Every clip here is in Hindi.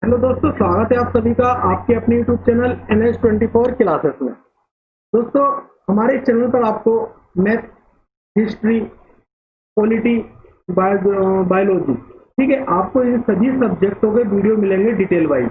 हेलो दोस्तों, स्वागत है आप सभी का आपके अपने यूट्यूब चैनल NS24 क्लासेस में। दोस्तों, हमारे इस चैनल पर आपको मैथ, हिस्ट्री, पॉलिटी, बायोलॉजी, ठीक है, आपको इन सभी सब्जेक्टों के वीडियो मिलेंगे डिटेल वाइज।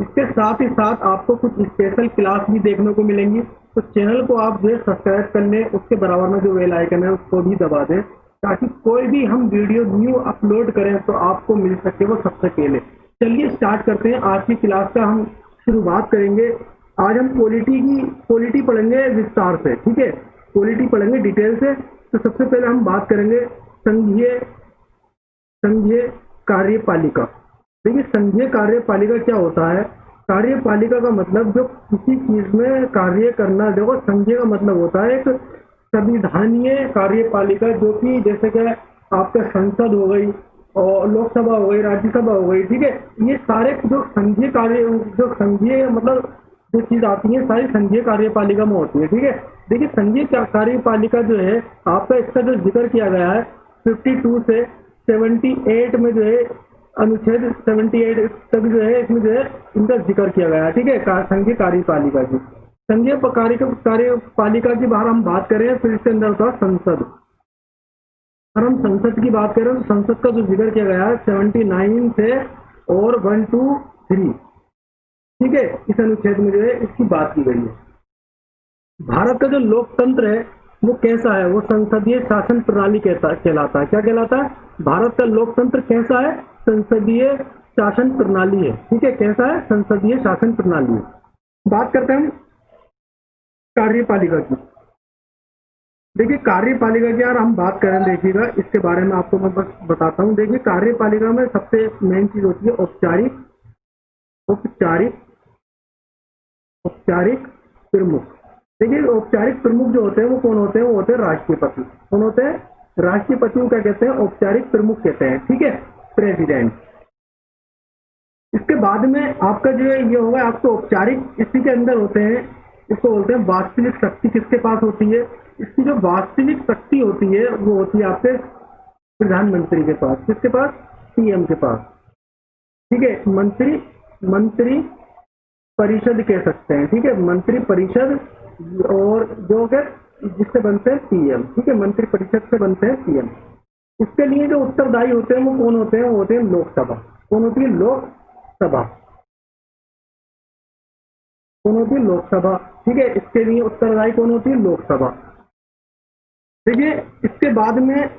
इसके साथ ही साथ आपको कुछ स्पेशल क्लास भी देखने को मिलेंगी। तो चैनल को आप जो है सब्सक्राइब कर लें, उसके बराबर में जो बेल आइकन है उसको भी दबा दें, ताकि कोई भी हम वीडियो न्यू अपलोड करें तो आपको मिल सके वो सबसे पहले। चलिए स्टार्ट करते हैं आज की क्लास का। हम शुरुआत करेंगे। आज हम पॉलिटी पढ़ेंगे विस्तार से, ठीक है, पॉलिटी पढ़ेंगे डिटेल से। तो सबसे पहले हम बात करेंगे संघीय संघीय कार्यपालिका। देखिए, संघीय कार्यपालिका क्या होता है। कार्यपालिका का मतलब जो किसी चीज में कार्य करना, देखो संघीय का मतलब होता है एक संविधानीय कार्यपालिका, जो कि जैसे कि आपका संसद हो गई और लोकसभा हो गई, राज्यसभा हो गई, ठीक है। ये सारे जो संघीय कार्य, जो संघीय मतलब जो चीज आती है सारी संघीय कार्यपालिका में होती है, ठीक है। देखिए, संघीय कार्यपालिका जो है आपका, इसका जो जिक्र किया गया है 52 से 78 में जो है, अनुच्छेद 78 तक जो है, इसमें जो है इनका जिक्र किया गया है, ठीक है, संघीय कार्यपालिका की। संघीय कार्यपालिका की बाहर हम बात करें, फिर इसके अंदर होता है संसद। अगर हम संसद की बात करें तो संसद का जो जिक्र किया गया है 79 से और 1 to 3, ठीक है, इस अनुच्छेद में जो है इसकी बात की गई है। भारत का जो लोकतंत्र है वो कैसा है, वो संसदीय शासन प्रणाली कहलाता है। क्या कहलाता है? भारत का लोकतंत्र कैसा है? संसदीय शासन प्रणाली है, ठीक है, कैसा है? संसदीय शासन प्रणाली है। बात करते हैं हम कार्यपालिका की। देखिए, कार्यपालिका की यार हम बात करें, देखिएगा इसके बारे में आपको मैं बस बताता हूँ। देखिए, कार्यपालिका में सबसे मेन चीज होती है औपचारिक औपचारिक औपचारिक प्रमुख। देखिए, औपचारिक प्रमुख जो होते हैं वो कौन होते हैं? वो होते हैं राष्ट्रपति। कौन होते हैं? राष्ट्रपति को क्या कहते हैं? औपचारिक प्रमुख कहते हैं, ठीक है, प्रेसिडेंट। इसके बाद में आपका जो है ये होगा, आपको औपचारिक इसी के अंदर होते हैं, इसको बोलते हैं वास्तविक शक्ति। किसके पास होती है? इसकी जो वास्तविक शक्ति होती है वो होती है आपके प्रधानमंत्री के पास। किसके पास? PM के पास, ठीक है। मंत्री परिषद कह सकते हैं, ठीक है, मंत्री परिषद, और जो है जिससे बनते हैं PM, ठीक है, मंत्री परिषद से बनते हैं PM। इसके लिए जो उत्तरदायी होते हैं वो कौन होते हैं? वो होते हैं लोकसभा। कौन होती है? लोकसभा। कौन होती है? लोकसभा, ठीक है। इसके लिए उत्तरदायी कौन होती है? लोकसभा। देखिए, इसके बाद में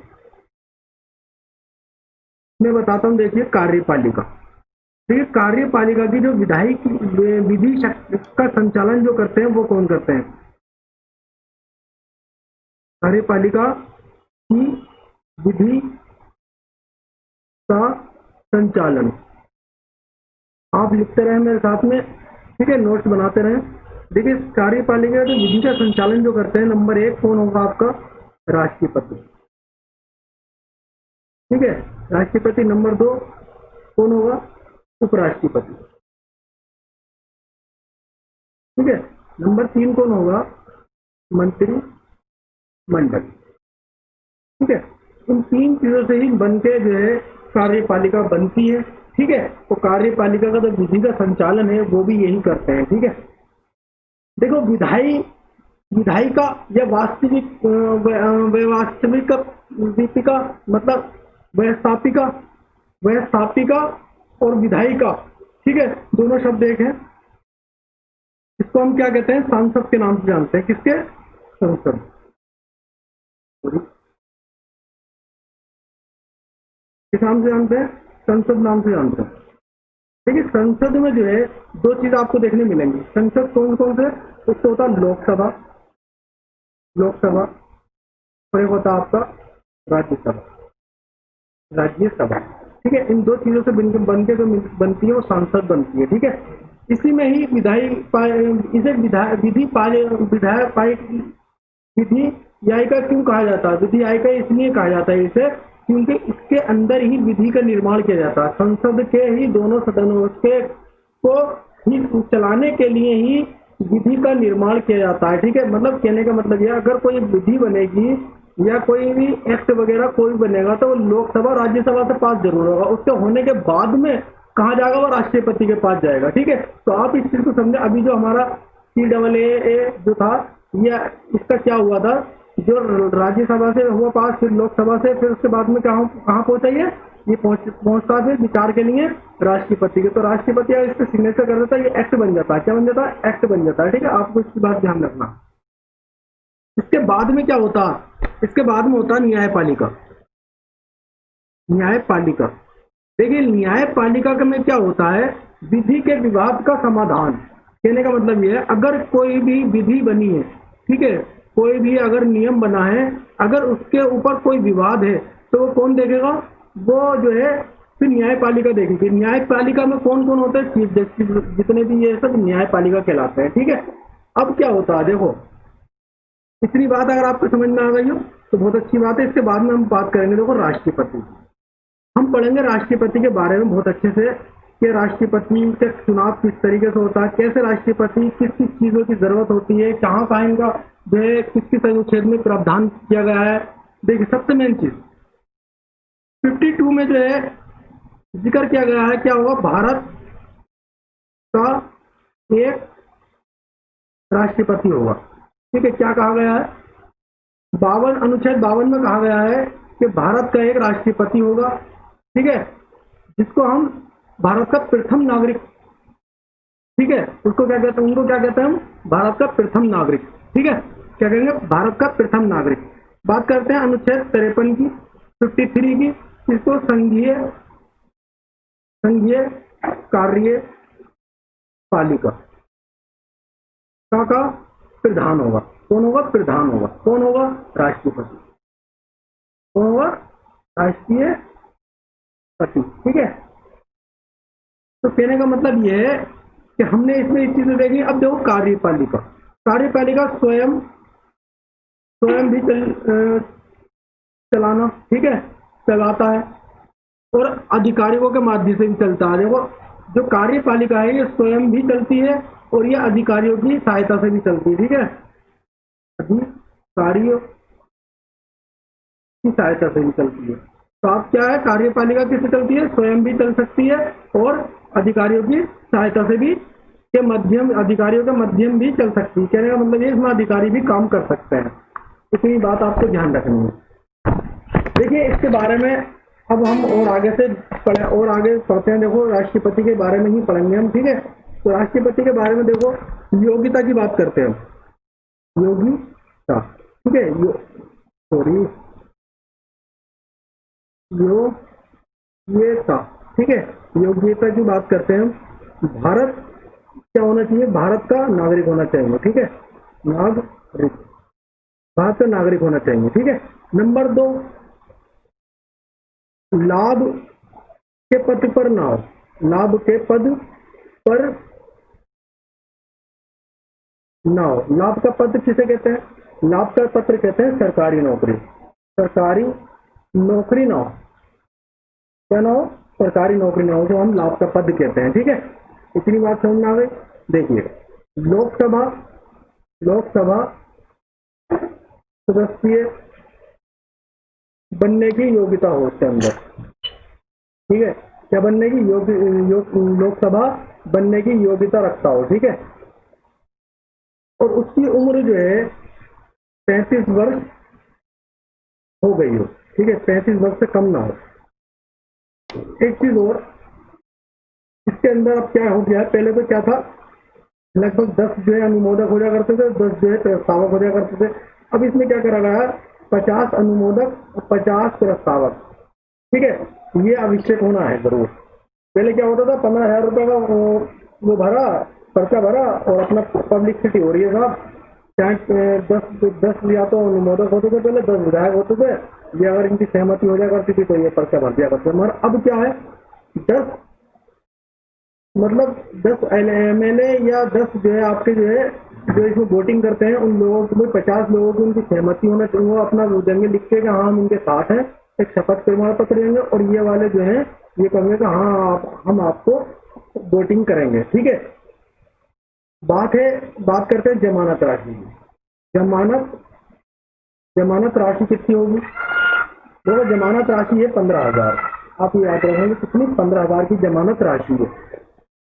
मैं बताता हूं। देखिए, कार्यपालिका। देखिए, कार्यपालिका की जो विधायी विधि का संचालन जो करते हैं वो कौन करते हैं? कार्यपालिका की विधि का संचालन आप लिखते रहे मेरे साथ में, ठीक है, नोट्स बनाते रहे। देखिए, कार्यपालिका की विधि का संचालन जो करते हैं, नंबर 1 कौन होगा आपका? राष्ट्रपति, ठीक है, राष्ट्रपति। नंबर 2 कौन होगा? उपराष्ट्रपति, ठीक है। नंबर 3 कौन होगा? मंत्रिमंडल, ठीक है। इन 3 चीजों से ही बनके जो है कार्यपालिका बनती है, ठीक है। तो कार्यपालिका का जो विधि का संचालन है वो भी यही करते हैं, ठीक है। देखो, विधायिका या वास्तविक दीपिका, मतलब व्यवस्थापिका और विधायिका, ठीक है, दोनों शब्द एक हैं। इसको हम क्या कहते हैं? सांसद के नाम से जानते हैं। किसके? संसद। किस नाम से जानते हैं? संसद नाम से जानते हैं। देखिए, संसद में जो है 2 चीज आपको देखने मिलेंगी। संसद कौन कौन से? एक तो होता है लोकसभा और एक होता है आपका राज्यसभा, ठीक है। इन 2 चीजों से बन के जो बनती है वो सांसद बनती है, ठीक है। इसी में ही विधियायिका क्यों कहा जाता है? विधियायिका इसलिए कहा जाता है इसे, क्योंकि इसके अंदर ही विधि का निर्माण किया जाता है। संसद के ही दोनों सदनों के को ही चलाने के लिए ही विधि का निर्माण किया जाता है, ठीक है। मतलब कहने का मतलब यह, अगर कोई विधि बनेगी या कोई भी एक्ट वगैरह कोई बनेगा तो वो लोकसभा राज्यसभा से पास जरूर होगा। उसके होने के बाद में कहाँ जाएगा, वो राष्ट्रपति के पास जाएगा। ठीक है, तो आप इस चीज को समझे। अभी जो हमारा CAA जो था, ये इसका क्या हुआ था, जो राज्यसभा से हुआ पास, फिर लोकसभा से, फिर उसके बाद में कहाँ पहुंचा ये पहुंचता है विचार के लिए राष्ट्रपति के। तो राष्ट्रपति अगर इस पर सिग्नेचर कर देता है, ये एक्ट बन जाता है। क्या बन जाता है? एक्ट बन जाता है। ठीक है, आपको इसकी बात ध्यान रखना। इसके बाद में क्या होता, इसके बाद में होता न्यायपालिका। न्यायपालिका, देखिए न्यायपालिका में क्या होता है, विधि के विवाद का समाधान। कहने का मतलब ये है, अगर कोई भी विधि बनी है, ठीक है, कोई भी अगर नियम बना है, अगर उसके ऊपर कोई विवाद है, तो वो कौन देखेगा, वो जो है फिर न्यायपालिका देखेगी। न्यायपालिका में कौन कौन होता है, चीफ जस्टिस, जितने भी ये सब न्यायपालिका कहलाते हैं। ठीक है, अब क्या होता है, देखो इतनी बात अगर आपको समझ में आ गई हो तो बहुत अच्छी बात है। इसके बाद में हम बात करेंगे, देखो राष्ट्रपति, हम पढ़ेंगे राष्ट्रपति के बारे में बहुत अच्छे से, कि राष्ट्रपति का चुनाव किस तरीके से होता है, कैसे राष्ट्रपति, किस किस चीजों की जरूरत होती है, कहाँ कहाँ इनका जो है किस किस अनुच्छेद में प्रावधान किया गया है। देखिए सबसे मेन चीज 52 में जो है जिक्र किया गया है, क्या होगा, भारत का एक राष्ट्रपति होगा। ठीक है, क्या कहा गया है, 52 अनुच्छेद 52 में कहा गया है कि भारत का एक राष्ट्रपति होगा। ठीक है, जिसको हम भारत का प्रथम नागरिक, ठीक है, उसको क्या कहते हैं, उनको क्या कहते हैं हम, भारत का प्रथम नागरिक। ठीक है, क्या कहेंगे, भारत का प्रथम नागरिक। बात करते हैं अनुच्छेद 53 की, 53 की, इसको संघीय कार्यपालिका का प्रधान होगा। कौन होगा, प्रधान होगा। कौन होगा, राष्ट्रपति। कौन होगा, राष्ट्रीय पति। ठीक है, तो कहने का मतलब यह है कि हमने इसमें एक चीज देखी। अब देखो कार्यपालिका, कार्यपालिका स्वयं भी चलाना, ठीक है, चलाता है, और अधिकारियों के माध्यम से भी चलता है। देखो जो कार्यपालिका है ये स्वयं भी चलती है और ये अधिकारियों की सहायता से भी चलती है। ठीक है, अधिकारियों की सहायता से भी चलती है। तो आप क्या है, कार्यपालिका किससे चलती है, स्वयं भी चल सकती है और अधिकारियों की सहायता से भी अधिकारियों के मध्यम भी चल सकती है। कहने का मतलब ये, इसमें अधिकारी भी काम कर सकते हैं। इतनी बात आपको ध्यान रखनी है। देखिए इसके बारे में अब हम और आगे पढ़ते हैं। देखो राष्ट्रपति के बारे में ही पढ़ेंगे हम। ठीक है, तो राष्ट्रपति के बारे में देखो योग्यता की बात करते हैं, योग्यता। ठीक है, योग्यता। ठीक है, योग्यता की बात करते हैं हम। भारत क्या होना चाहिए, भारत का नागरिक होना चाहिए। ठीक है, नागरिक, भारत का नागरिक होना चाहिए। ठीक है, नंबर 2, लाभ के पद पर ना हो। लाभ के पद पर ना हो। लाभ का पद किसे कहते हैं, लाभ का पत्र कहते हैं सरकारी नौकरी। सरकारी नौकरी ना हो, क्या ना हो, सरकारी नौकरी ना हो, जो हम लाभ का पद कहते हैं। ठीक है, इतनी बात समझ में आ गई। देखिए लोकसभा सदस्य बनने की योग्यता हो उसके अंदर। ठीक है, क्या बनने की लोकसभा बनने की योग्यता रखता हो। ठीक है, और उसकी उम्र जो है 35 वर्ष हो गई हो। ठीक है, 35 वर्ष से कम ना हो। एक चीज और, इसके अंदर अब क्या हो गया है, पहले तो क्या था, लगभग 10 जो है अनुमोदक हो जाया करते थे, 10 जो है प्रस्तावक हो जाया करते थे। अब इसमें क्या करा गया है, 50 अनुमोदक और 50 प्रस्तावक। ठीक है, ये आवश्यक होना है जरूर। पहले क्या होता था, 15,000 रुपए का वो भरा, पर्चा भरा और अपना पब्लिसिटी हो रही है साहब। चाहे 10 या तो अनुमोदक होते थे, पहले 10 विधायक होते थे, ये अगर इनकी सहमति हो जाया करती थी तो ये पर्चा भर दिया करते। मगर अब क्या है, 10 MLA या 10 जो है आपके जो है जो इसमें वोटिंग करते हैं, उन लोगों को 50 लोगों की उनकी सहमति होना चाहिए। वो अपना देंगे लिख के कि हाँ हम उनके साथ हैं, एक शपथ प्रमाण पत्र देंगे, और ये वाले जो है ये कहेंगे कि हाँ हम आपको वोटिंग करेंगे। ठीक है, बात करते हैं जमानत राशि की। जमानत राशि कितनी होगी, देखो जमानत राशि है 15,000। आप याद रखेंगे कितनी 15,000 की जमानत राशि है।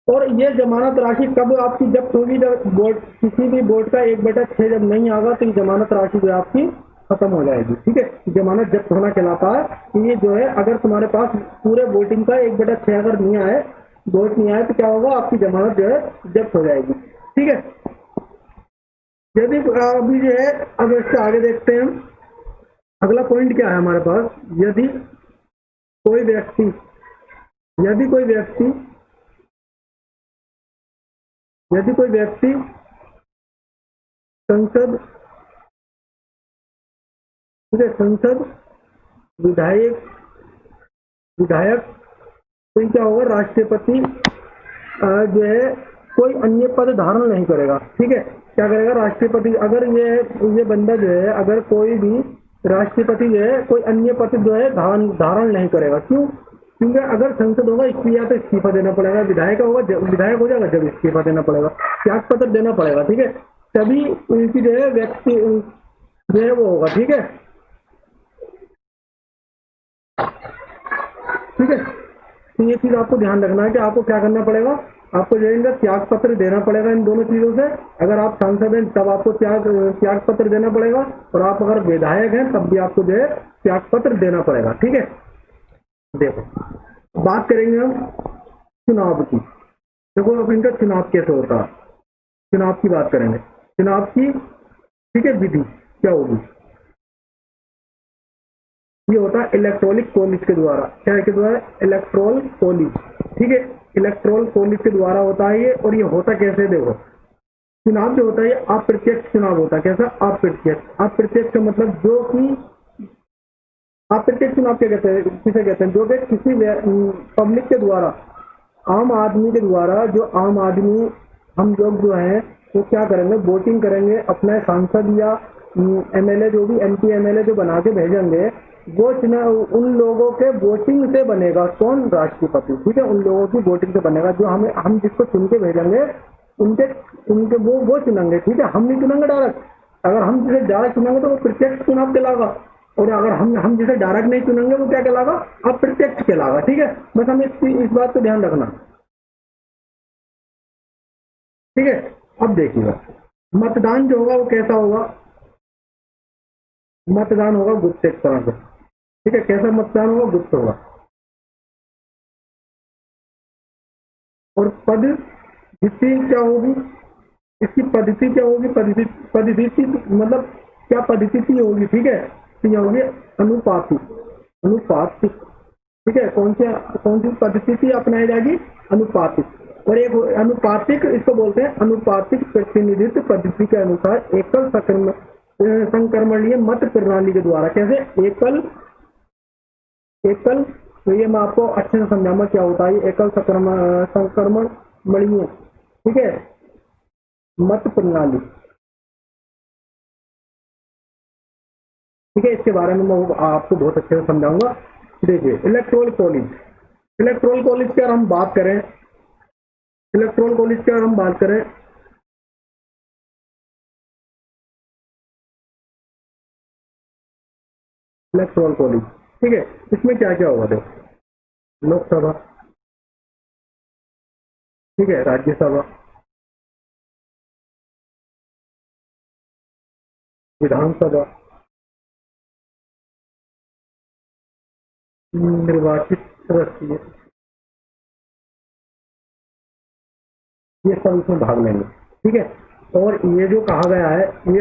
और ये जमानत राशि कब आपकी जब्त होगी, जब बोर्ड किसी भी बोर्ड का 1/6 जब नहीं आएगा तो ये जमानत राशि जो है आपकी खत्म हो जाएगी। ठीक है, जमानत जब्त होना कहलाता है कि ये जो है अगर तुम्हारे पास पूरे वोटिंग का 1/6 अगर नहीं आए, वोट नहीं आए, तो क्या होगा, आपकी जमानत जो है जब्त हो जाएगी। ठीक है, यदि अभी जो है अब इससे आगे देखते हैं हम, अगला पॉइंट क्या है हमारे पास। यदि कोई व्यक्ति यदि कोई व्यक्ति यदि कोई व्यक्ति संसद, ठीक है, संसद विधायक तो क्या होगा, राष्ट्रपति जो है कोई अन्य पद धारण नहीं करेगा। ठीक है, क्या करेगा, राष्ट्रपति, अगर ये बंदा जो है, अगर कोई भी राष्ट्रपति जो है कोई अन्य पद जो है धारण नहीं करेगा। क्यों? क्योंकि अगर संसद होगा इसकी या तो इस्तीफा देना पड़ेगा, विधायक होगा, विधायक हो जाएगा जब इस्तीफा देना पड़ेगा, त्याग पत्र देना पड़ेगा। ठीक है, तभी उनकी जो है व्यक्ति जो है वो होगा। ठीक है, ठीक है, तो ये चीज आपको ध्यान रखना है कि आपको क्या करना पड़ेगा, आपको जो है त्याग पत्र देना पड़ेगा इन दोनों चीजों से। अगर आप सांसद हैं तब आपको त्याग पत्र देना पड़ेगा, और आप अगर विधायक हैं तब भी आपको जो है त्याग पत्र देना पड़ेगा। ठीक है, देखो बात करेंगे हम चुनाव की। देखो अब इनका चुनाव कैसे होता है, चुनाव की बात करेंगे, चुनाव की, ठीक है, विधि क्या होगी। ये होता है इलेक्ट्रॉनिक कॉलेज के द्वारा। क्या के द्वारा? Electoral college. ठीक है, इलेक्ट्रोल कॉलेज के द्वारा होता है ये। और ये होता कैसे, देखो चुनाव जो होता है ये अप्रत्यक्ष चुनाव होता है। कैसा? अप्रत्यक्ष। अप्रत्यक्ष मतलब जो कि अप्रत्यक्ष चुनाव क्या कहते हैं, किसे कहते हैं, जो कि किसी पब्लिक के द्वारा, आम आदमी के द्वारा, जो आम आदमी हम लोग जो है वो क्या करेंगे, वोटिंग करेंगे, अपने सांसद या एमएलए, जो भी एमपी एमएलए जो बना के भेजेंगे, वो चुनाव उन लोगों के वोटिंग से बनेगा। कौन? राष्ट्रपति। ठीक है, उन लोगों की वोटिंग से बनेगा, जो हम जिसको चुन के भेजेंगे उनके वो चुनेंगे। ठीक है, हम नहीं चुनेंगे डायरेक्ट। अगर हम जिसे डायरेक्ट चुनेंगे तो वो प्रत्यक्ष चुनाव कहलाएगा, और अगर हम जिसे डायरेक्ट नहीं चुनेंगे वो क्या कहलाएगा? अप्रत्यक्ष कहलाएगा। ठीक है, बस हमें इस बात को ध्यान रखना। ठीक है, अब देखिएगा मतदान जो होगा वो कैसा होगा। मतदान होगा गुप्त एक तरह से। ठीक है, कैसा मतदान होगा? गुप्त होगा। और पद्धति क्या होगी, इसकी पद्धति क्या होगी, पद्धति मतलब क्या पद्धति होगी। ठीक है, तो यह होगी अनुपातिक। ठीक है, कौन सी पद्धति अपनाई जाएगी? अनुपातिक। और एक अनुपातिक, इसको बोलते हैं अनुपातिक प्रतिनिधित्व पद्धति के अनुसार एकल संक्रमणीय मत प्रणाली के द्वारा। कैसे? एकल, तो ये मैं आपको अच्छे से समझाऊंगा क्या होता है एकल संक्रमणीय, ठीक है, मत प्रणाली। ठीक है, इसके बारे में मैं आपको बहुत अच्छे से समझाऊंगा। देखिए इलेक्ट्रोल कॉलेज की अगर हम बात करें, इलेक्ट्रोल कॉलेज की अगर हम बात करें, इलेक्ट्रोल कॉलेज, ठीक है, इसमें क्या क्या होगा? देखो लोकसभा, ठीक है, राज्यसभा, विधानसभा, निर्वाचित सदस्य, ये सब इसमें भाग लेंगे। ठीक है, और ये जो कहा गया है, ये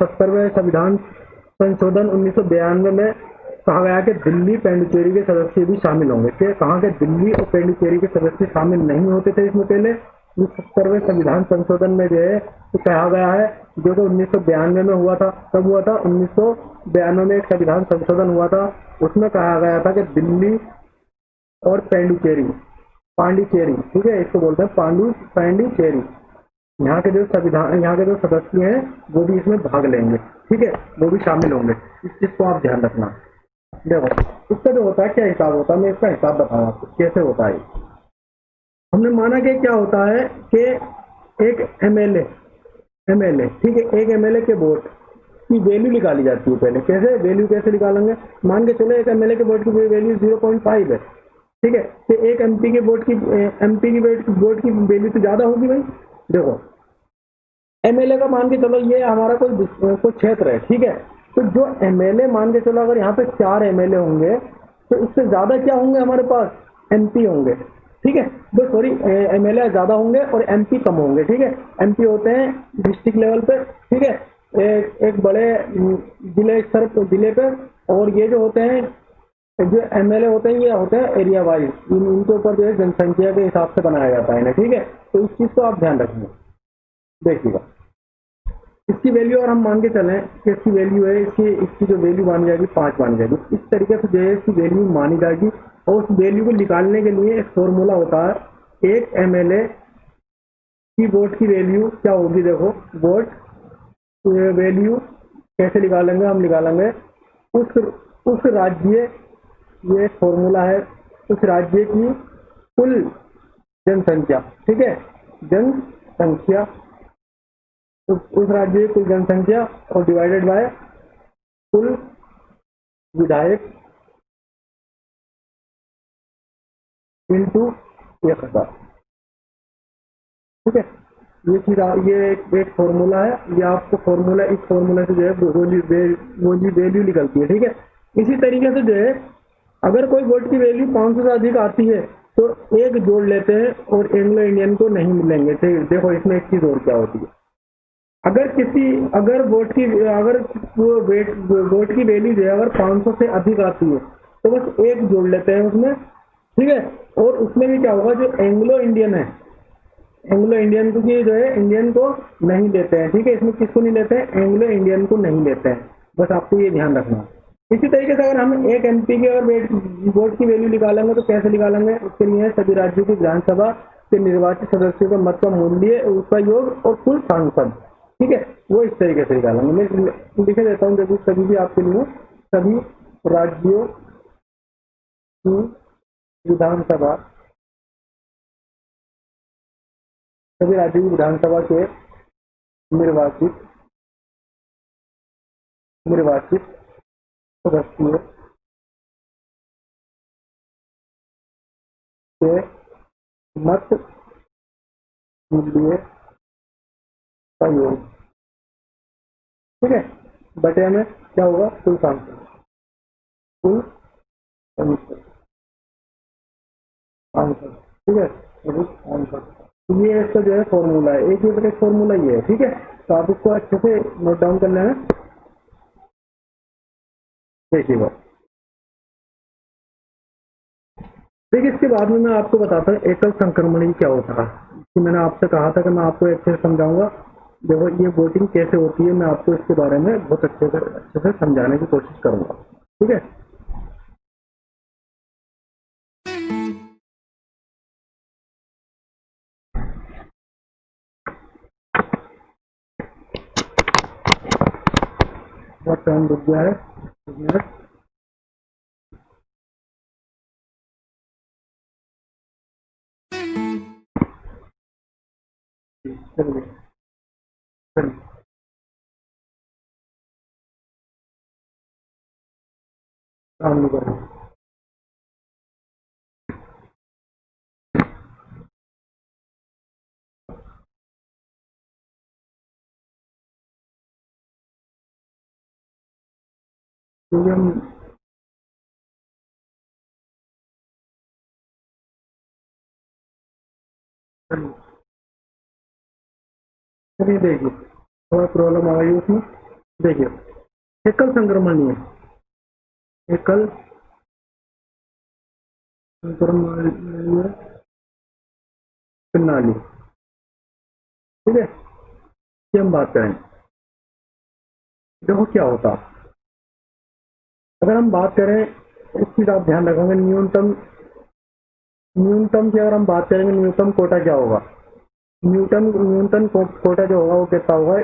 70वें संविधान संशोधन 1992 में कहा गया कि दिल्ली पांडिचेरी के सदस्य भी शामिल होंगे। कि कहा कि दिल्ली और पांडिचेरी के सदस्य शामिल नहीं होते थे इसमें पहले। 70वें संविधान संशोधन में जो है तो कहा गया है, जो कि 1992 में हुआ था। कब हुआ था? 1992 में एक संविधान संशोधन हुआ था। उसमें कहा गया था कि दिल्ली और पांडिचेरी, ठीक है, इसको बोलते हैं पांडिचेरी, यहाँ के जो सदस्य हैं वो भी इसमें भाग लेंगे। ठीक है, वो भी शामिल होंगे। इस चीज को आप ध्यान रखना। देखो इसका जो होता है, क्या हिसाब होता है, मैं इसका हिसाब बताऊँ आपको कैसे होता है। हमने माना कि क्या होता है कि एक एमएलए, ठीक है, एक एमएलए के वोट की वैल्यू निकाली जाती है पहले। कैसे वैल्यू कैसे निकालेंगे? मान के चले एक एमएलए के वोट की वैल्यू 0.5 है, ठीक है, तो एक एमपी के वोट की वैल्यू तो ज्यादा होगी भाई। देखो एमएलए का मान के चलो ये हमारा कोई क्षेत्र है, ठीक है, तो जो एमएलए मान के चलो अगर यहाँ पे 4 एमएलए होंगे तो उससे ज्यादा क्या होंगे हमारे पास, एमपी होंगे, ठीक है। तो सॉरी, एमएलए ज्यादा होंगे और एमपी कम होंगे, ठीक है। एमपी होते हैं डिस्ट्रिक्ट लेवल पे, ठीक है, एक बड़े जिले पे, और ये जो होते हैं, जो एमएलए होते हैं, ये होते हैं एरिया वाइज, इनके ऊपर जो है जनसंख्या के हिसाब से बनाया जाता है, ठीक है। तो इस चीज को आप ध्यान रखिए। देखिएगा इसकी वैल्यू अगर हम मान के चलें कि इसकी वैल्यू है, इसकी जो वैल्यू मानी जाएगी 5 मानी जाएगी, इस तरीके से जो है इसकी वैल्यू मानी जाएगी। और उस वैल्यू को निकालने के लिए एक फॉर्मूला होता है, एक एमएलए की वोट की वैल्यू क्या होगी। देखो वोट वैल्यू कैसे निकालेंगे, हम निकालेंगे उस राज्य, ये एक फॉर्मूला है, उस राज्य की कुल जनसंख्या, ठीक है, जनसंख्या, उस राज्य की कुल जनसंख्या और डिवाइडेड बाय कुल विधायक इंटू 1000, ठीक है। ये चीज ये एक फॉर्मूला है, ये आपको फॉर्मूला, इस फॉर्मूला से जो है वो वैल्यू निकलती है, ठीक है। इसी तरीके से जो है अगर कोई वोट की वैल्यू 500 से अधिक आती है तो एक जोड़ लेते हैं और एंग्लो इंडियन को नहीं मिलेंगे। देखो इसमें एक चीज और क्या होती है, अगर वोट की वैल्यू जो है अगर 500 से अधिक आती है तो बस एक जोड़ लेते हैं उसमें, ठीक है। और उसमें भी क्या होगा, जो एंग्लो इंडियन है, एंग्लो इंडियन को जो है इंडियन को नहीं लेते हैं, ठीक है। इसमें किसको नहीं लेते हैं, एंग्लो इंडियन को नहीं लेते हैं, बस आपको ये ध्यान रखना है। इसी तरीके से अगर हम एक एमपी के अगर वोट की वैल्यू निकालेंगे तो कैसे निकालेंगे, उसके लिए सभी राज्यों की विधानसभा के निर्वाचित सदस्यों का मत का मूल्य, उसका योग और कुल सांसद, ठीक है, वो इस तरीके से निकालेंगे। मैं लिखे देता हूँ देखो सभी भी आपके लिए, सभी राज्यों की विधानसभा, सभी राज्यों की विधानसभा के निर्वाचित सदस्यों के मत मूल्य का योग, ठीक है, बटे में क्या होगा, कुल सांसद, कुल सांसद, ठीक है, सांसद। ये इसका जो है फॉर्मूला है, एक दूसरे का फॉर्मूला ये है, ठीक है। तो आप इसको अच्छे से नोट डाउन कर लेना। देखिएगा, देखिए इसके बाद में मैं आपको बताता हूँ एकल संक्रमण क्या होता है, कि मैंने आपसे कहा था कि मैं आपको अच्छे से समझाऊंगा। देखो ये वोटिंग कैसे होती है, मैं आपको इसके बारे में बहुत अच्छे से समझाने की कोशिश करूंगा, ठीक है। बहुत टाइम रुक गया है, चलिए काम नहीं कर रहा। क्योंकि हम चलिए देखिए थोड़ा प्रॉब्लम आ गई उसमें। देखिए एकल संक्रमण है, एकल संक्रमण प्रणाली, ठीक है, ये हम बात करें। देखो क्या होता, अगर हम बात करें, एक चीज आप ध्यान रखोगे, न्यूनतम की अगर हम बात करेंगे, न्यूनतम कोटा क्या होगा, न्यूनतम कोटा जो होगा वो कितना होगा,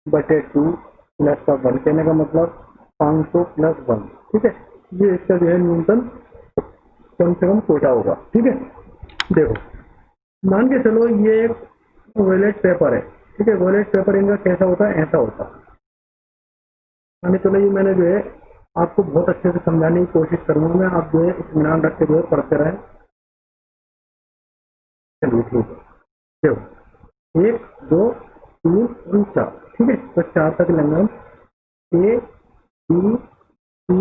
1000/2 प्लस का 1, कहने का मतलब 500 + 1, ठीक है। ये इसका जो है न्यूनतम कम से कम कोटा होगा, ठीक है। देखो मान के चलो ये एक बैलेट पेपर है, ठीक है, बैलेट पेपर इनका कैसा होता है, ऐसा होता है। मान के चलो ये मैंने जो है आपको बहुत अच्छे से समझाने की कोशिश करूंगा मैं, आप जो है इत्मीनान रख के जो है पढ़ते रहें। चलिए ठीक है, देखो 1 2 3 और 4, ठीक है, तो 4 तक लेंगे हम। ए बी सी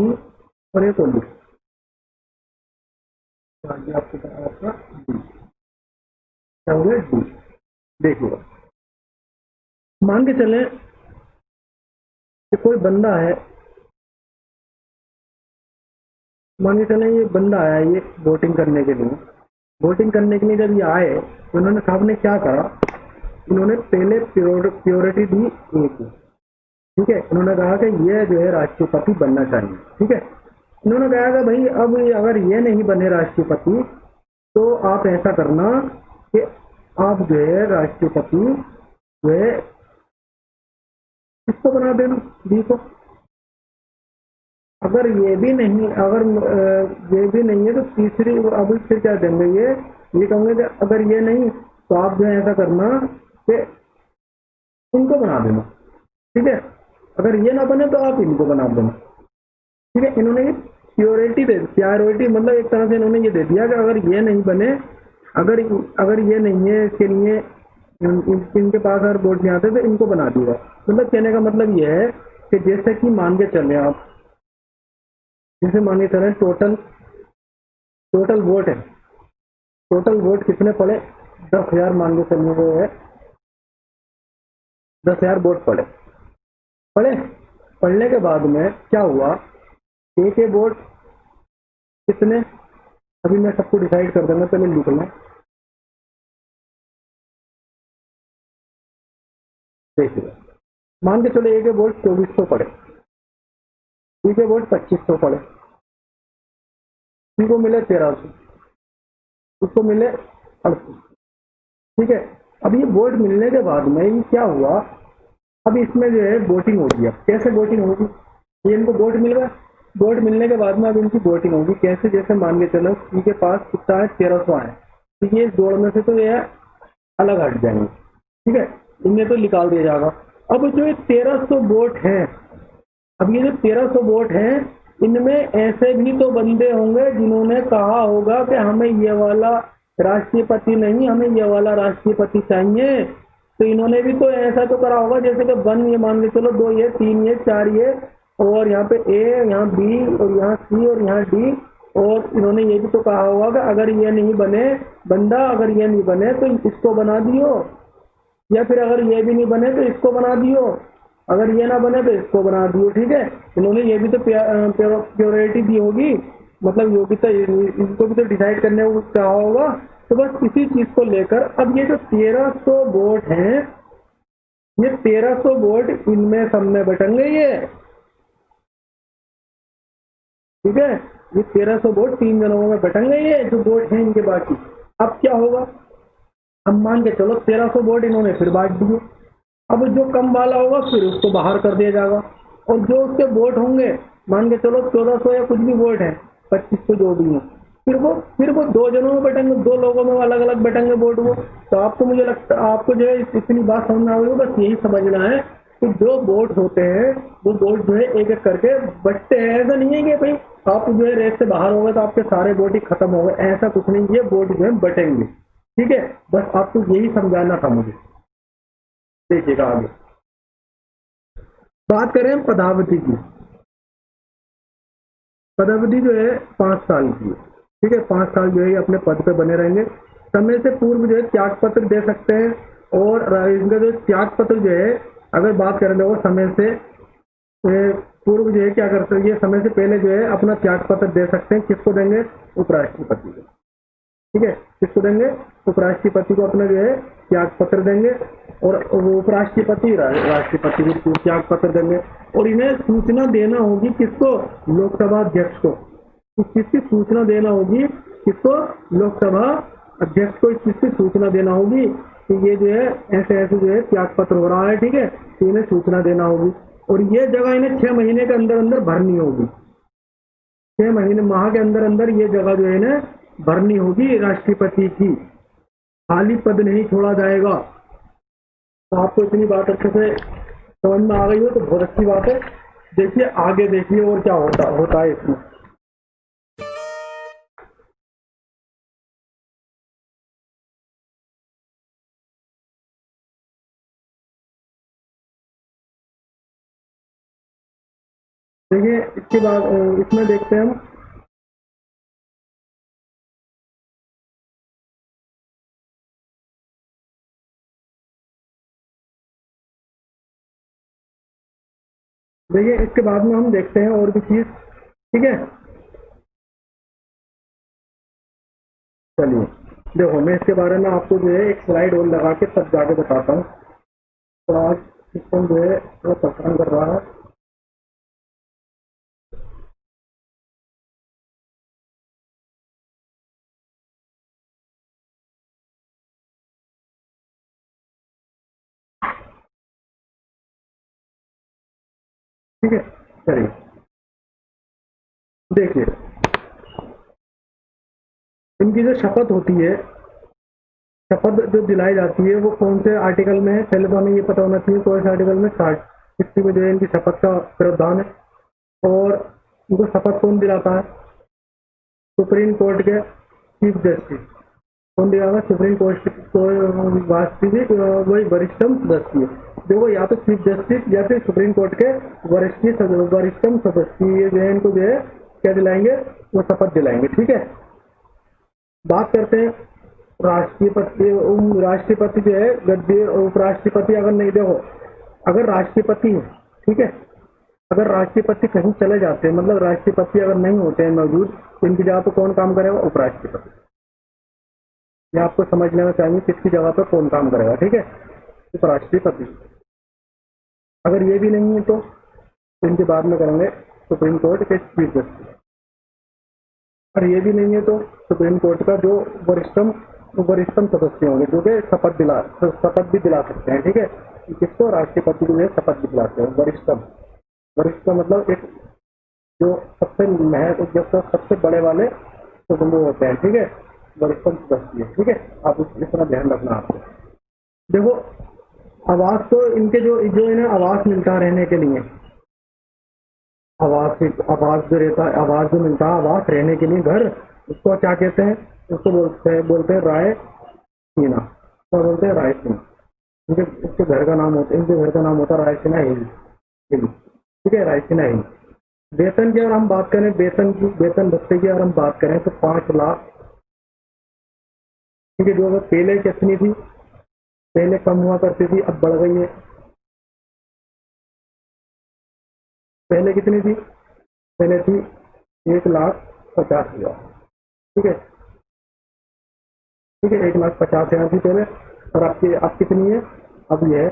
और एक और लिख, तो आगे आपको बताया आपका डी, क्या हो गया डी। देखिएगा, मान के चले कि कोई बंदा है, मान के चले ये बंदा आया ये वोटिंग करने के लिए। वोटिंग करने के लिए जब ये आए तो इन्होंने साहब ने क्या करा, इन्होंने पहले प्योरिटी दी ए को, ठीक है। इन्होंने कहा कि ये जो है राष्ट्रपति बनना चाहिए, ठीक है। इन्होंने कहा कि भाई अब अगर ये नहीं बने राष्ट्रपति तो आप ऐसा करना कि आप जो है राष्ट्रपति जो है इसको बना देना, डी को। अगर ये भी नहीं, अगर ये भी नहीं है तो तीसरी, अब फिर क्या देंगे, ये कहेंगे कि अगर ये नहीं तो आप जो है ऐसा करना कि इनको बना देना, ठीक है। अगर ये ना बने तो आप इनको बना देना, ठीक है। इन्होंने ये प्योरिटी दे, प्योरिटी मतलब एक तरह से इन्होंने ये दे दिया कि अगर ये नहीं बने, अगर ये नहीं है इसके लिए इनके पास अगर वोट नहीं आते तो इनको बना दिया। मतलब कहने का मतलब ये है कि जैसे कि मान के चले आप, जैसे मान के चले टोटल वोट है, टोटल वोट कितने पड़े, 10,000 मान के चलने को है, 10,000 वोट पढ़ने के बाद में क्या हुआ, एक वोट कितने, अभी मैं सबको डिसाइड कर दूंगा, पहले लिख लें। देखिए, मान के चलो एक वोट 2400 पड़े, ठीक है, वोट 2500 पड़े, इनको मिले 1300, उसको मिले 38, ठीक है। अब ये वोट मिलने के बाद में ये क्या हुआ, अब इसमें जो है वोटिंग होगी। अब कैसे वोटिंग होगी, ये इनको वोट मिल गया, वोट मिलने के बाद में अब इनकी वोटिंग होगी कैसे, जैसे मान के चलो इनके पास कितना है, 1300 है, तो ये जोड़ में से तो ये अलग हट जाएंगे, ठीक है, इनमें तो निकाल दिया जाएगा। अब जो ये 1300 वोट है, अब ये जो 1300 वोट हैं, इनमें ऐसे भी तो बंदे होंगे जिन्होंने कहा होगा कि हमें ये वाला राष्ट्रपति नहीं, हमें ये वाला राष्ट्रपति चाहिए। तो इन्होंने भी तो ऐसा तो करा होगा जैसे कि 1 ये मान के चलो, 2 ये, 3 ये, 4 ये, और यहाँ पे ए, यहाँ बी, और यहाँ सी, और यहाँ डी। और इन्होंने ये भी तो कहा होगा कि अगर ये नहीं बने बंदा, अगर ये नहीं बने तो इसको बना दियो, या फिर अगर ये भी नहीं बने तो इसको बना दियो, अगर ये ना बने तो इसको बना दियो, ठीक है। इन्होंने ये भी तो प्योरिटी दी होगी, मतलब योग्यता, इनको भी तो डिसाइड करने को कहा होगा। तो बस इसी चीज को लेकर अब ये जो 1300 वोट हैं, ये 1300 वोट इनमें सब में बटेंगे ये, ठीक है। ये 1300 वोट 3 जनों में बटेंगे ये जो वोट हैं इनके बाकी। अब क्या होगा, अब मान के चलो 1300 वोट इन्होंने फिर बांट दिए, अब जो कम वाला होगा फिर उसको बाहर कर दिया जाएगा, और जो उसके वोट होंगे, मान के चलो 1400 या कुछ भी वोट है, 2500 जो भी है, फिर वो 2 जनों में बैठेंगे, 2 लोगों में अलग अलग बैठेंगे वोट वो। तो आपको, मुझे लगता है आपको जो है इतनी बात समझ में आएगी, बस यही समझना है कि जो वोट होते हैं वो वोट जो है एक एक करके बटते हैं। ऐसा नहीं है कि भाई आप जो है रेस से बाहर हो गए तो आपके सारे वोट ही खत्म हो गए, ऐसा कुछ नहीं, ये वोट जो है बटेंगे, ठीक है। बस आपको यही समझाना था मुझे। देखिएगा आगे बात करें पदावधि की। पदावधि जो है 5 साल की है, ठीक है। 5 साल जो है अपने पद पे बने रहेंगे। समय से पूर्व जो है त्याग पत्र दे सकते हैं, और इनका जो त्याग पत्र जो है, अगर बात करें तो समय से पूर्व जो है क्या कर सकते हैं, समय से पहले जो है अपना त्याग पत्र दे सकते हैं। किसको देंगे, उपराष्ट्रपति को, ठीक है। किसको देंगे, उपराष्ट्रपति को अपना जो है त्याग पत्र देंगे, और उपराष्ट्रपति राष्ट्रपति को त्याग पत्र देंगे। और इन्हें सूचना देना होगी किसको, लोकसभा अध्यक्ष को। इस चीज की सूचना देना होगी किसको, लोकसभा अध्यक्ष को। इस चीज की सूचना देना होगी कि ये जो है ऐसे ऐसे जो है त्याग पत्र हो रहा है, ठीक है, तो इन्हें सूचना देना होगी। और ये जगह इन्हें 6 महीने के अंदर अंदर भरनी होगी, 6 महीने माह के अंदर अंदर ये जगह जो है इन्हें भरनी होगी राष्ट्रपति की, खाली पद नहीं छोड़ा जाएगा। तो आपको इतनी बात अच्छे से समझ में आ गई हो तो बहुत अच्छी बात है। देखिए आगे देखिए और क्या होता होता है इसमें। देखिए इसके बाद इसमें देखते हैं हम। देखिए इसके बाद में हम देखते हैं और भी चीज, ठीक है। चलिए देखो, मैं इसके बारे में आपको जो है एक स्लाइड और लगा के तब जाके बताता हूँ। तो आज सिस्टम जो है वो परेशान कर रहा है। ठीक है, चलिए देखिए, इनकी जो शपथ होती है, शपथ जो दिलाई जाती है वो कौन से आर्टिकल में है, पहले तो हमें ये पता होना चाहिए कौन से आर्टिकल में। 60 में जो है इनकी शपथ का प्रावधान है। और इनको शपथ कौन दिलाता है? सुप्रीम कोर्ट के चीफ जस्टिस। कौन दिलाएगा? सुप्रीम कोर्ट को वास्तविक वही वरिष्ठतम सदस्य। देखो, या तो चीफ जस्टिस या फिर सुप्रीम कोर्ट के वरिष्ठतम सदस्य, ये जो है इनको जो है क्या दिलाएंगे? वो शपथ दिलाएंगे। ठीक है, बात करते हैं राष्ट्रपति। राष्ट्रपति जो है गद्दी, उपराष्ट्रपति अगर नहीं, देखो अगर राष्ट्रपति है, ठीक है, अगर राष्ट्रपति कहीं चले जाते हैं, मतलब राष्ट्रपति अगर नहीं होते हैं मौजूद, तो इनकी जगह पर कौन काम करेगा? उपराष्ट्रपति। ये आपको समझ लेना चाहिए किसकी जगह पर कौन काम करेगा। ठीक है, उपराष्ट्रपति। अगर ये भी नहीं है तो इनके बाद में करेंगे सुप्रीम कोर्ट के चीफ जस्टिस। और ये भी नहीं है तो सुप्रीम कोर्ट का जो वरिष्ठतम सदस्य होंगे, जो कि शपथ भी दिला सकते हैं। ठीक है, किसको? राष्ट्रपति को शपथ भी दिलाते हैं। वरिष्ठ मतलब एक जो सबसे बड़े वाले कुटुंब होते हैं। ठीक है, वरिष्ठतम सदस्य। ठीक है, आप इसका ध्यान रखना आपको। देखो, आवास तो इनके जो इन्हें आवास मिलता है रहने के लिए, आवास जो रहता है, आवास जो मिलता है, आवास रहने के लिए, घर, उसको क्या कहते हैं? उसको बोलते हैं रायसीना। क्या बोलते हैं? रायसीना। इनके घर का नाम होता है, इनके घर का नाम होता है रायसीना हिल। ठीक है, रायसीना हिल। वेतन की अगर हम बात करें, वेतन भत्ते की अगर हम बात करें तो 5 लाख। ठीक है, जो अगर पहले कितनी थी, पहले कम हुआ करती थी, अब बढ़ गई है। पहले कितनी थी? पहले थी 1,50,000। ठीक है, 1,50,000 थी पहले, और अब कितनी है? अब ये है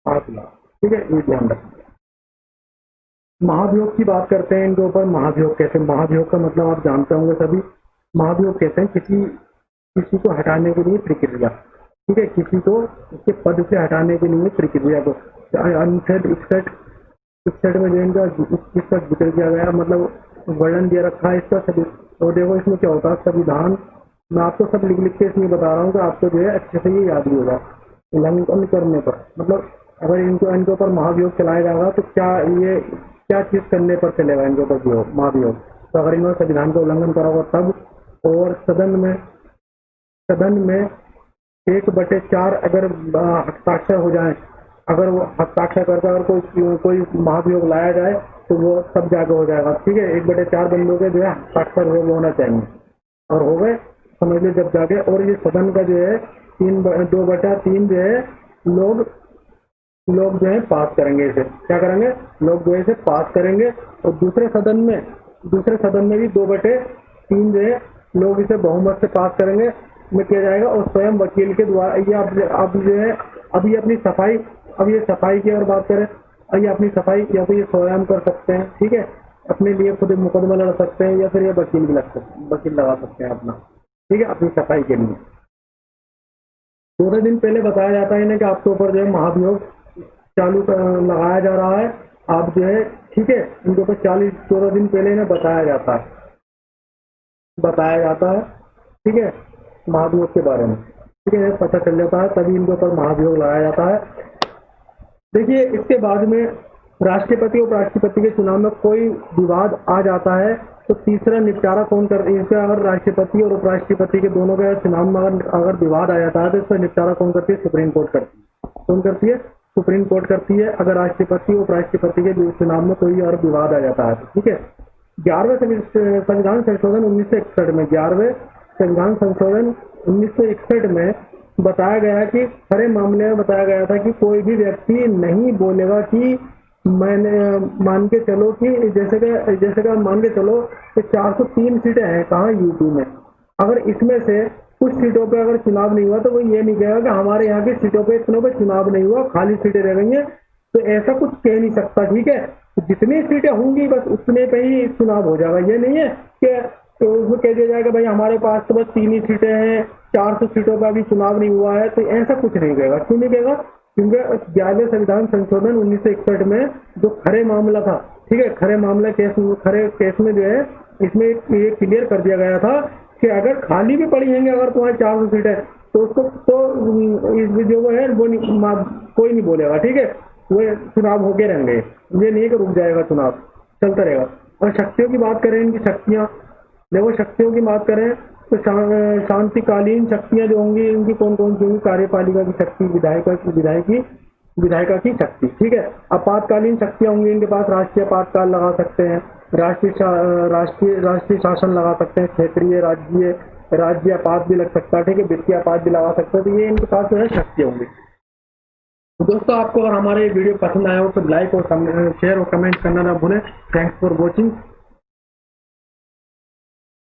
8 लाख। ठीक है, ये ध्यान रखना। महाभियोग की बात करते हैं इनके ऊपर। महाभियोग कहते हैं, महाभियोग का मतलब आप जानते होंगे सभी। महाभियोग कहते हैं किसी को हटाने के लिए प्रक्रिया। ठीक है, किसी को उसके पद से हटाने के लिए प्रक्रिया को अनुच्छेद 61 में जो इनका इसका जिक्र किया गया, मतलब वर्णन दिया रखा है इसका सभी। तो देखो इसमें क्या होता है, संविधान, मैं आपको सब लिख के इसमें बता रहा हूँ कि आपको जो है अच्छे से ये याद भी होगा। उल्लंघन करने पर, मतलब अगर इनके ऊपर महाभियोग चलाया जाएगा तो क्या चीज करने पर चलेगा इनके ऊपर महाभियोग? तो अगर इन्होंने संविधान का उल्लंघन करा होगा तब, और सदन में 1/4 अगर हस्ताक्षर हो जाए, अगर वो हस्ताक्षर करके अगर कोई महाभियोग लाया जाए तो वो तब जाके हो जाएगा। ठीक है, 1/4 बंदों के जो है हस्ताक्षर होना चाहिए, और हो गए समझ लीजिए जब जाके। और ये सदन का जो है 2/3 जो है लोग जो है पास करेंगे इसे। क्या करेंगे? लोग जो है इसे पास करेंगे। और दूसरे सदन में भी 2/3 जो है लोग इसे बहुमत से पास करेंगे में किया जाएगा। और स्वयं वकील के द्वारा ये अब जो है, अब ये अपनी सफाई, अब ये सफाई की अगर बात करें, अब ये अपनी सफाई या तो ये स्वयं कर सकते हैं। ठीक है, अपने लिए खुद मुकदमा लड़ सकते हैं, या फिर ये वकील लगा सकते हैं अपना। ठीक है, अपनी सफाई के लिए 14 दिन पहले बताया जाता है इन्हें कि आपके ऊपर जो है महाभियोग लगाया जा रहा है। आप जो है, ठीक है, इनके ऊपर 14 दिन पहले इन्हें बताया जाता है। ठीक है, महाभियोग के बारे में। ठीक है, पता चल जाता है, तभी इनके ऊपर महाभियोग लगाया जाता है। देखिए इसके बाद में राष्ट्रपति और राष्ट्रपति के चुनाव में कोई विवाद आ जाता है तो तीसरा निपटारा कौन कर, इसका अगर राष्ट्रपति और उपराष्ट्रपति के दोनों के चुनाव में अगर विवाद आ जाता है तो इसका निपटारा कौन करती है? सुप्रीम कोर्ट करती है। कौन करती है? सुप्रीम कोर्ट करती है, अगर राष्ट्रपति और उपराष्ट्रपति के चुनाव में कोई और विवाद आ जाता है। ठीक है। 11वें संविधान संशोधन 1961 में 11वें संविधान संशोधन 1961 में बताया गया कि खरे मामले में बताया गया था कि कोई भी व्यक्ति नहीं बोलेगा कि मैंने मान के चलो कि जैसे का मान के चलो कि 403 सीटें हैं कहाँ? यूपी में। अगर इसमें से कुछ सीटों पे अगर चुनाव नहीं हुआ तो वो ये नहीं कहेगा कि हमारे यहाँ की सीटों पे इतनों पे चुनाव नहीं हुआ, खाली सीटें रह गई हैं, तो ऐसा कुछ कह नहीं सकता। ठीक है। जितनी सीटें होंगी बस उतने पे ही चुनाव हो जाएगा। ये नहीं है कि तो उसमें कह दिया जाएगा भाई हमारे पास तो बस 3 ही सीटें हैं, 400 सीटों पर अभी चुनाव नहीं हुआ है, तो ऐसा कुछ नहीं कहेगा। क्यों नहीं कहेगा? क्योंकि 11वें संविधान संशोधन 1961 में जो खरे मामला था, ठीक है, खरे मामला खरे केस में जो है इसमें ये क्लियर कर दिया गया था कि अगर खाली भी पड़ी हैं अगर तुम्हारे 400 सीटें तो उसको तो जो वो है वो कोई नहीं बोलेगा। ठीक है। वो चुनाव होके रहेंगे, ये नहीं है कि रुक जाएगा, चुनाव चलता रहेगा। और शक्तियों की बात करें, इनकी शक्तियां देखो, शक्तियों की बात करें तो शांतिकालीन शक्तियां जो होंगी इनकी कौन कौन सी होंगी? कार्यपालिका की शक्ति, विधायिका की शक्ति। ठीक है। आपातकालीन शक्तियां होंगी इनके पास, राष्ट्रीय आपातकाल लगा सकते हैं, राष्ट्रीय शासन लगा सकते हैं, क्षेत्रीय राज्य आपात भी लग सकता है। ठीक है। वित्तीय आपात भी लगा सकते हैं। तो ये इनके पास जो है शक्तियां होंगी। तो दोस्तों आपको अगर हमारे वीडियो पसंद आया हो तो लाइक और शेयर और कमेंट करना ना भूलें। Thanks for watching.